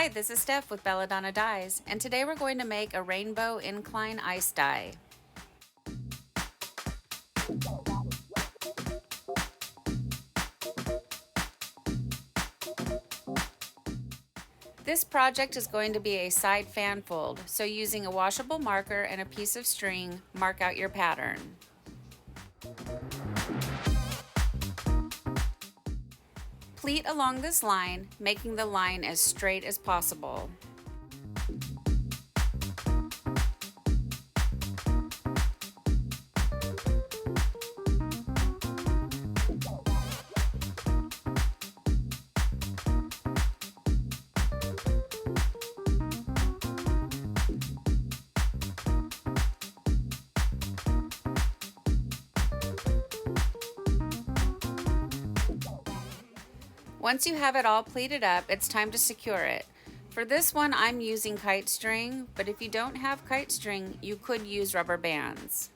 Hi, this is Steph with Belladonna Dyes, and today we're going to make a rainbow incline ice dye. This project is going to be a side fan fold, so using a washable marker and a piece of string, mark out your pattern. Pleat along this line, making the line as straight as possible. Once you have it all pleated up, it's time to secure it. For this one, I'm using kite string, but if you don't have kite string, you could use rubber bands.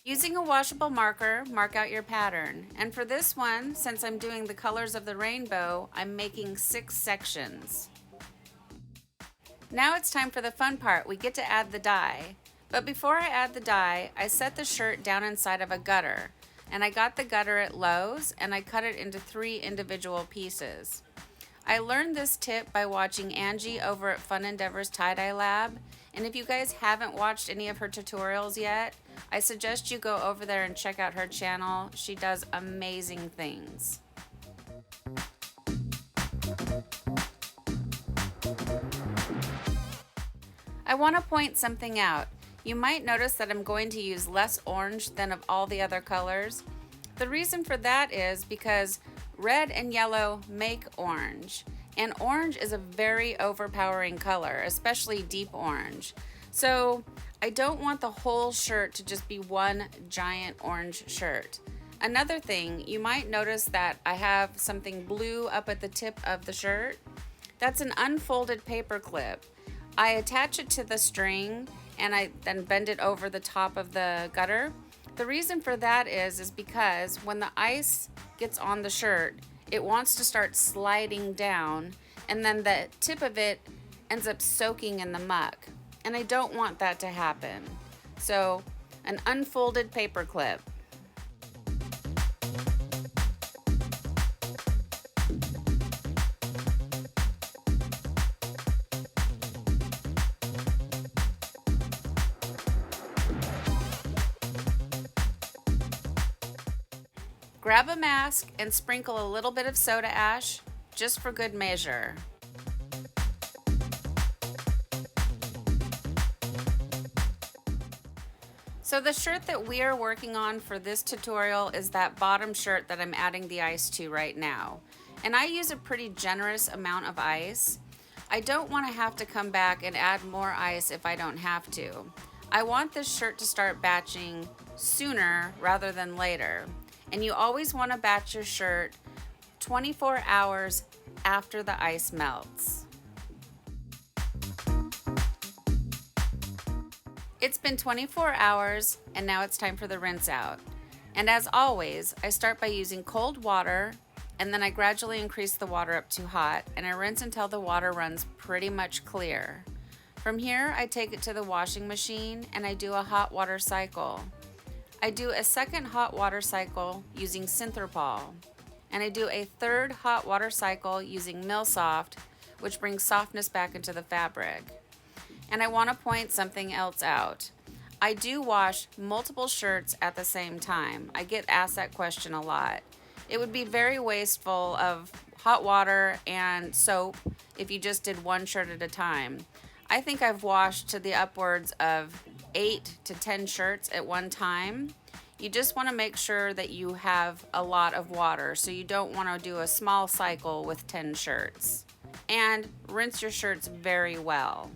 Using a washable marker, mark out your pattern. And for this one, since I'm doing the colors of the rainbow, I'm making 6 sections. Now it's time for the fun part. We get to add the dye. But before I add the dye, I set the shirt down inside of a gutter. And I got the gutter at Lowe's and I cut it into 3 individual pieces. I learned this tip by watching Angie over at Fun Endeavors Tie-Dye Lab. And if you guys haven't watched any of her tutorials yet, I suggest you go over there and check out her channel. She does amazing things. I want to point something out. You might notice that I'm going to use less orange than of all the other colors. The reason for that is because red and yellow make orange, and orange is a very overpowering color, especially deep orange. So I don't want the whole shirt to just be one giant orange shirt. Another thing, you might notice that I have something blue up at the tip of the shirt. That's an unfolded paper clip. I attach it to the string and I then bend it over the top of the gutter. The reason for that is because when the ice gets on the shirt, it wants to start sliding down, and then the tip of it ends up soaking in the muck. And I don't want that to happen. So, an unfolded paper clip. Grab a mask and sprinkle a little bit of soda ash, just for good measure. So the shirt that we are working on for this tutorial is that bottom shirt that I'm adding the ice to right now. And I use a pretty generous amount of ice. I don't want to have to come back and add more ice if I don't have to. I want this shirt to start batching sooner rather than later. And you always want to batch your shirt 24 hours after the ice melts. It's been 24 hours and now it's time for the rinse out. And as always, I start by using cold water and then I gradually increase the water up to hot and I rinse until the water runs pretty much clear. From here, I take it to the washing machine and I do a hot water cycle. I do a second hot water cycle using Synthropol, and I do a third hot water cycle using Milsoft, which brings softness back into the fabric. And I want to point something else out. I do wash multiple shirts at the same time. I get asked that question a lot. It would be very wasteful of hot water and soap if you just did one shirt at a time. I think I've washed to the upwards of 8 to 10 shirts at one time. You just want to make sure that you have a lot of water, so you don't want to do a small cycle with 10 shirts. And rinse your shirts very well.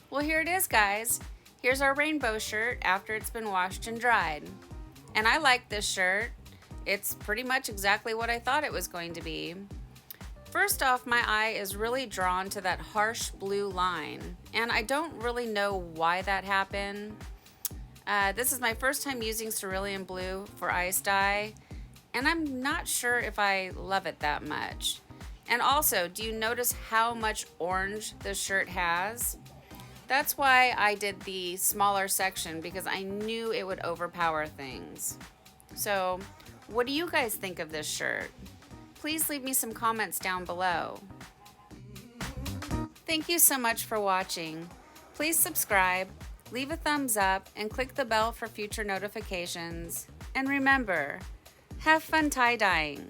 Well, here it is, guys. Here's our rainbow shirt after it's been washed and dried. And I like this shirt. It's pretty much exactly what I thought it was going to be. First off, my eye is really drawn to that harsh blue line, and I don't really know why that happened. This is my first time using cerulean blue for icedye, and I'm not sure if I love it that much. And also, do you notice how much orange this shirt has? That's why I did the smaller section, because I knew it would overpower things. So, what do you guys think of this shirt? Please leave me some comments down below. Thank you so much for watching. Please subscribe, leave a thumbs up, and click the bell for future notifications. And remember, have fun tie-dyeing.